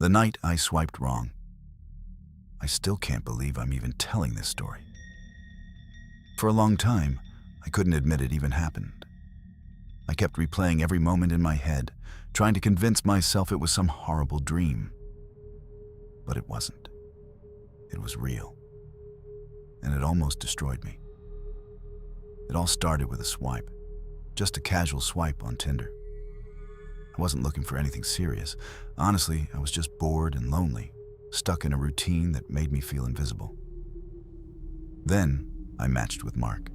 The night I swiped wrong. I still can't believe I'm even telling this story. For a long time, I couldn't admit it even happened. I kept replaying every moment in my head, trying to convince myself it was some horrible dream. But it wasn't. It was real. And it almost destroyed me. It all started with a swipe, just a casual swipe on Tinder. I wasn't looking for anything serious. Honestly, I was just bored and lonely, stuck in a routine that made me feel invisible. Then, I matched with Mark.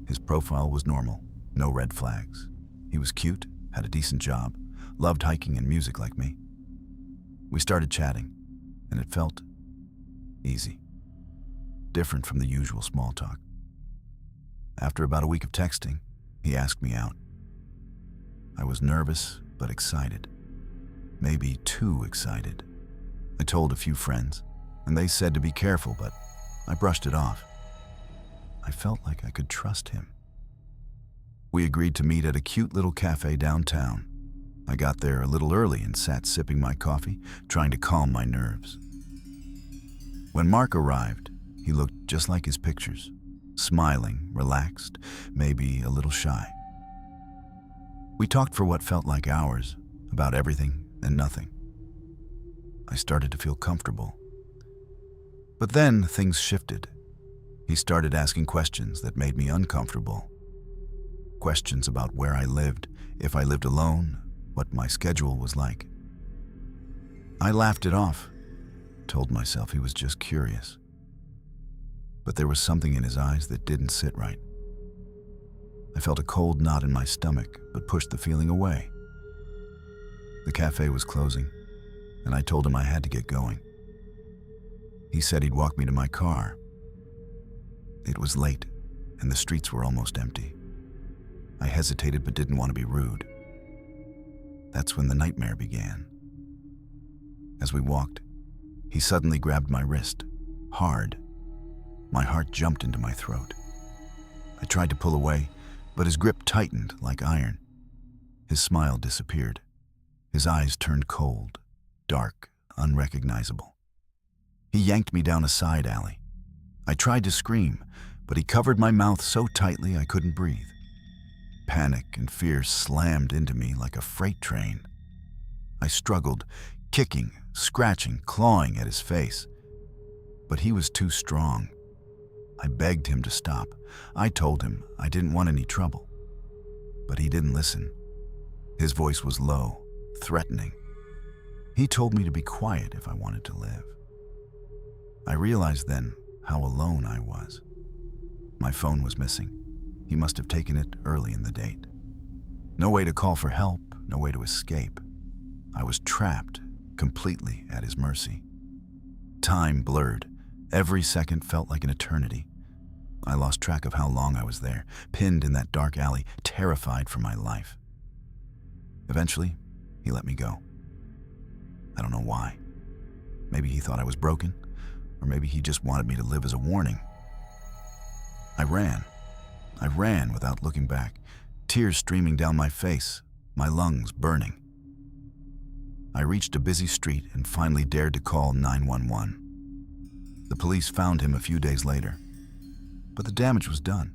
His profile was normal, no red flags. He was cute, had a decent job, loved hiking and music like me. We started chatting, and it felt easy, different from the usual small talk. After about a week of texting, he asked me out. I was nervous, but excited. Maybe too excited. I told a few friends, and they said to be careful, but I brushed it off. I felt like I could trust him. We agreed to meet at a cute little cafe downtown. I got there a little early and sat sipping my coffee, trying to calm my nerves. When Mark arrived, he looked just like his pictures, smiling, relaxed, maybe a little shy. We talked for what felt like hours, about everything and nothing. I started to feel comfortable. But then things shifted. He started asking questions that made me uncomfortable. Questions about where I lived, if I lived alone, what my schedule was like. I laughed it off, told myself he was just curious. But there was something in his eyes that didn't sit right. I felt a cold knot in my stomach, but pushed the feeling away. The cafe was closing, and I told him I had to get going. He said he'd walk me to my car. It was late, and the streets were almost empty. I hesitated but didn't want to be rude. That's when the nightmare began. As we walked, he suddenly grabbed my wrist, hard. My heart jumped into my throat. I tried to pull away, but his grip tightened like iron. His smile disappeared. His eyes turned cold, dark, unrecognizable. He yanked me down a side alley. I tried to scream, but he covered my mouth so tightly I couldn't breathe. Panic and fear slammed into me like a freight train. I struggled, kicking, scratching, clawing at his face. But he was too strong. I begged him to stop. I told him I didn't want any trouble. But he didn't listen. His voice was low, threatening. He told me to be quiet if I wanted to live. I realized then how alone I was. My phone was missing. He must have taken it early in the date. No way to call for help, no way to escape. I was trapped, completely at his mercy. Time blurred. Every second felt like an eternity. I lost track of how long I was there, pinned in that dark alley, terrified for my life. Eventually, he let me go. I don't know why. Maybe he thought I was broken, or maybe he just wanted me to live as a warning. I ran without looking back, tears streaming down my face, my lungs burning. I reached a busy street and finally dared to call 911. The police found him a few days later, but the damage was done.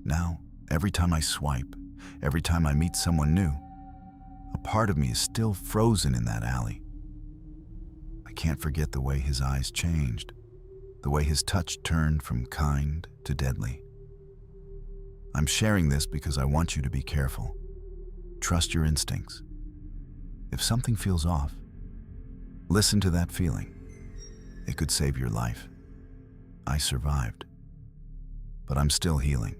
Now, every time I swipe, every time I meet someone new, a part of me is still frozen in that alley. I can't forget the way his eyes changed, the way his touch turned from kind to deadly. I'm sharing this because I want you to be careful. Trust your instincts. If something feels off, listen to that feeling. It could save your life. I survived, but I'm still healing,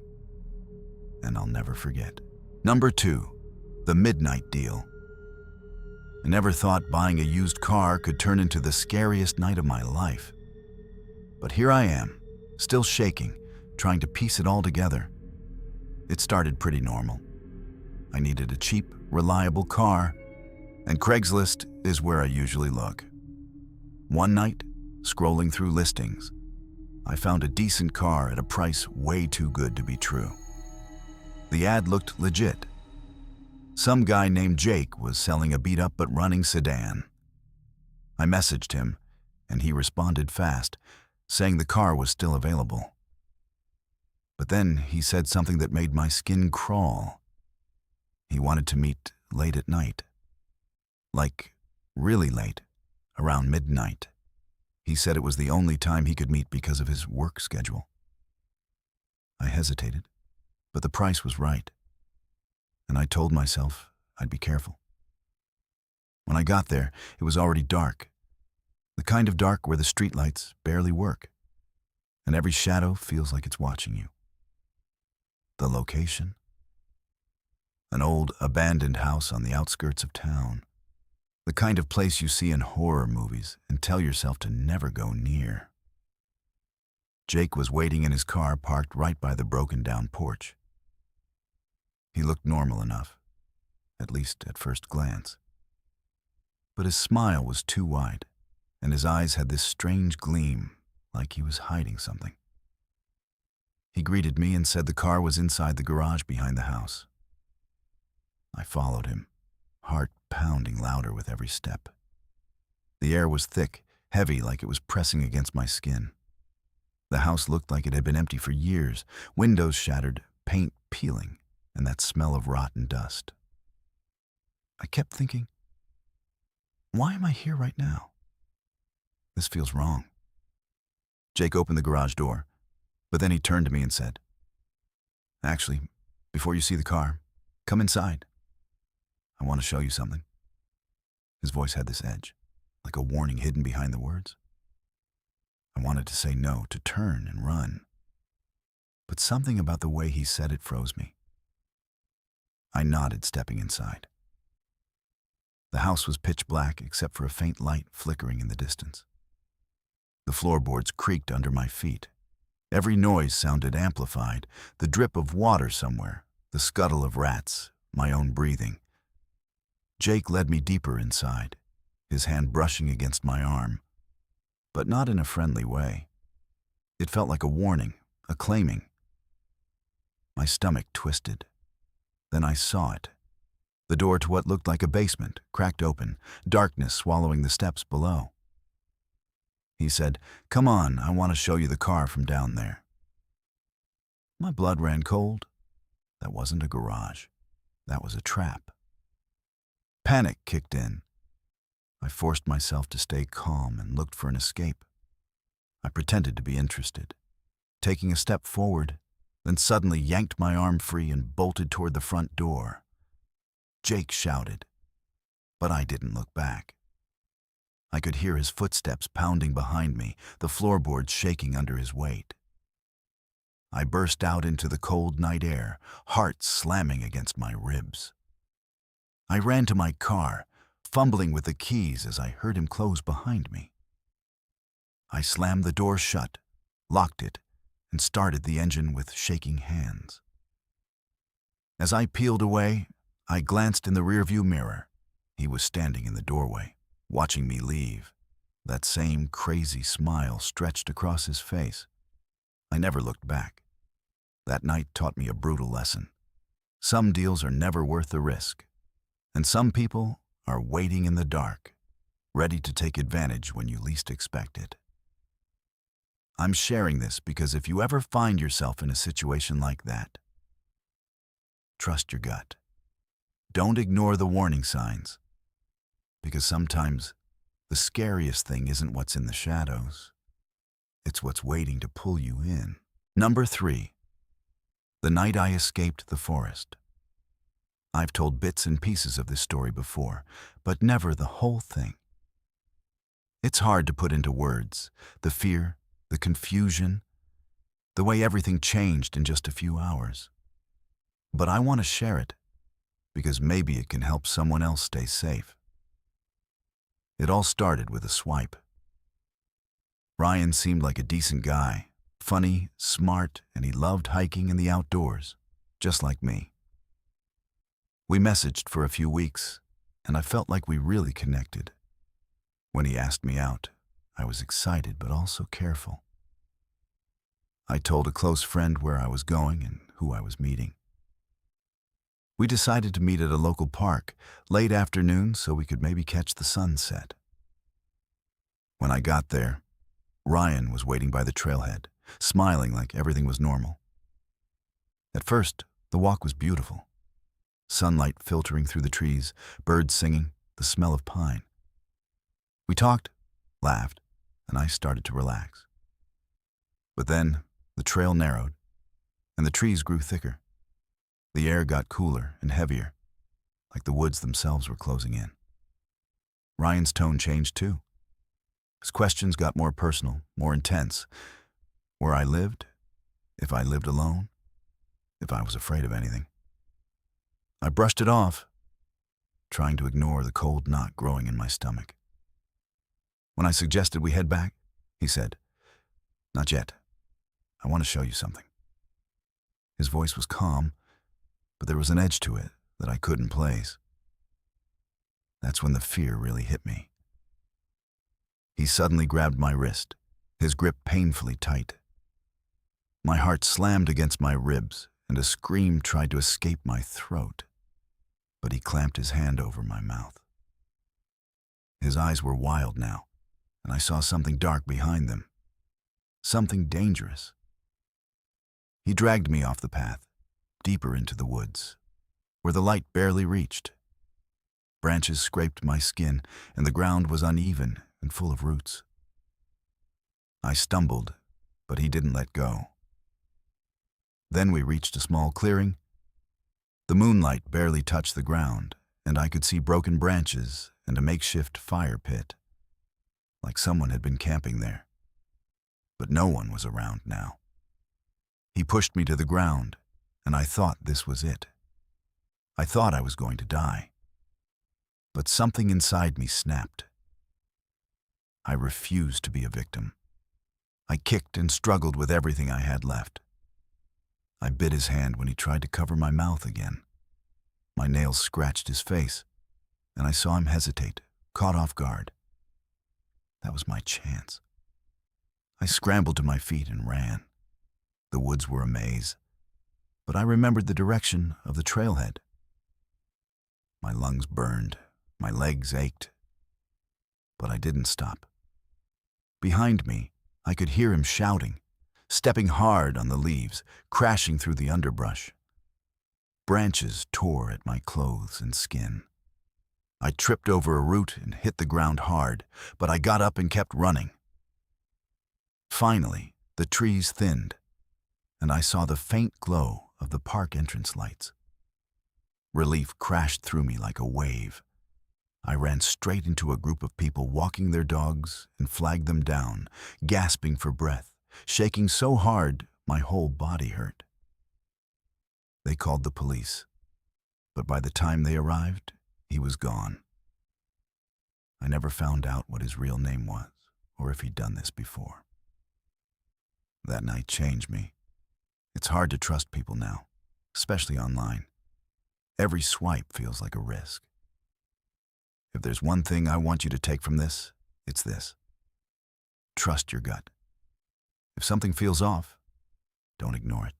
and I'll never forget. Number 2, the midnight deal. I never thought buying a used car could turn into the scariest night of my life. But here I am, still shaking, trying to piece it all together. It started pretty normal. I needed a cheap, reliable car, and Craigslist is where I usually look. One night, scrolling through listings, I found a decent car at a price way too good to be true. The ad looked legit. Some guy named Jake was selling a beat-up but running sedan. I messaged him, and he responded fast, saying the car was still available. But then he said something that made my skin crawl. He wanted to meet late at night. Like, really late, around midnight. He said it was the only time he could meet because of his work schedule. I hesitated, but the price was right, and I told myself I'd be careful. When I got there, it was already dark, the kind of dark where the streetlights barely work, and every shadow feels like it's watching you. The location? An old, abandoned house on the outskirts of town. The kind of place you see in horror movies and tell yourself to never go near. Jake was waiting in his car parked right by the broken-down porch. He looked normal enough, at least at first glance. But his smile was too wide, and his eyes had this strange gleam, like he was hiding something. He greeted me and said the car was inside the garage behind the house. I followed him, heart pounding louder with every step. The air was thick, heavy, like it was pressing against my skin. The house looked like it had been empty for years, windows shattered, paint peeling, and that smell of rotten dust. I kept thinking, why am I here right now? This feels wrong. Jake opened the garage door, but then he turned to me and said, "Actually, before you see the car, come inside. I want to show you something." His voice had this edge, like a warning hidden behind the words. I wanted to say no, to turn and run. But something about the way he said it froze me. I nodded, stepping inside. The house was pitch black except for a faint light flickering in the distance. The floorboards creaked under my feet. Every noise sounded amplified, the drip of water somewhere, the scuttle of rats, my own breathing. Jake led me deeper inside, his hand brushing against my arm, but not in a friendly way. It felt like a warning, a claiming. My stomach twisted. Then I saw it. The door to what looked like a basement, cracked open, darkness swallowing the steps below. He said, "Come on, I want to show you the car from down there." My blood ran cold. That wasn't a garage. That was a trap. Panic kicked in. I forced myself to stay calm and looked for an escape. I pretended to be interested, taking a step forward, then suddenly yanked my arm free and bolted toward the front door. Jake shouted, but I didn't look back. I could hear his footsteps pounding behind me, the floorboards shaking under his weight. I burst out into the cold night air, heart slamming against my ribs. I ran to my car, fumbling with the keys as I heard him close behind me. I slammed the door shut, locked it, and started the engine with shaking hands. As I peeled away, I glanced in the rearview mirror. He was standing in the doorway, watching me leave. That same crazy smile stretched across his face. I never looked back. That night taught me a brutal lesson. Some deals are never worth the risk, and some people are waiting in the dark, ready to take advantage when you least expect it. I'm sharing this because if you ever find yourself in a situation like that, trust your gut. Don't ignore the warning signs, because sometimes the scariest thing isn't what's in the shadows. It's what's waiting to pull you in. Number 3, the night I escaped the forest. I've told bits and pieces of this story before, but never the whole thing. It's hard to put into words, the fear, the confusion, the way everything changed in just a few hours. But I want to share it, because maybe it can help someone else stay safe. It all started with a swipe. Ryan seemed like a decent guy, funny, smart, and he loved hiking in the outdoors, just like me. We messaged for a few weeks, and I felt like we really connected. When he asked me out, I was excited but also careful. I told a close friend where I was going and who I was meeting. We decided to meet at a local park, late afternoon, so we could maybe catch the sunset. When I got there, Ryan was waiting by the trailhead, smiling like everything was normal. At first, the walk was beautiful. Sunlight filtering through the trees, birds singing, the smell of pine. We talked, laughed, and I started to relax. But then, the trail narrowed, and the trees grew thicker. The air got cooler and heavier, like the woods themselves were closing in. Ryan's tone changed too. His questions got more personal, more intense. Where I lived, if I lived alone, if I was afraid of anything. I brushed it off, trying to ignore the cold knot growing in my stomach. When I suggested we head back, he said, "Not yet. I want to show you something." His voice was calm, but there was an edge to it that I couldn't place. That's when the fear really hit me. He suddenly grabbed my wrist, his grip painfully tight. My heart slammed against my ribs, and a scream tried to escape my throat, but he clamped his hand over my mouth. His eyes were wild now, and I saw something dark behind them, something dangerous. He dragged me off the path, deeper into the woods, where the light barely reached. Branches scraped my skin, and the ground was uneven and full of roots. I stumbled, but he didn't let go. Then we reached a small clearing. The moonlight barely touched the ground, and I could see broken branches and a makeshift fire pit, like someone had been camping there. But no one was around now. He pushed me to the ground, and I thought this was it. I thought I was going to die. But something inside me snapped. I refused to be a victim. I kicked and struggled with everything I had left. I bit his hand when he tried to cover my mouth again. My nails scratched his face, and I saw him hesitate, caught off guard. That was my chance. I scrambled to my feet and ran. The woods were a maze, but I remembered the direction of the trailhead. My lungs burned, my legs ached, but I didn't stop. Behind me, I could hear him shouting, stepping hard on the leaves, crashing through the underbrush. Branches tore at my clothes and skin. I tripped over a root and hit the ground hard, but I got up and kept running. Finally, the trees thinned, and I saw the faint glow of the park entrance lights. Relief crashed through me like a wave. I ran straight into a group of people walking their dogs and flagged them down, gasping for breath, shaking so hard my whole body hurt. They called the police, but by the time they arrived, he was gone. I never found out what his real name was or if he'd done this before. That night changed me. It's hard to trust people now, especially online. Every swipe feels like a risk. If there's one thing I want you to take from this, it's this. Trust your gut. If something feels off, don't ignore it.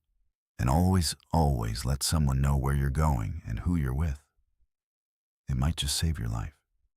And always, always let someone know where you're going and who you're with. It might just save your life.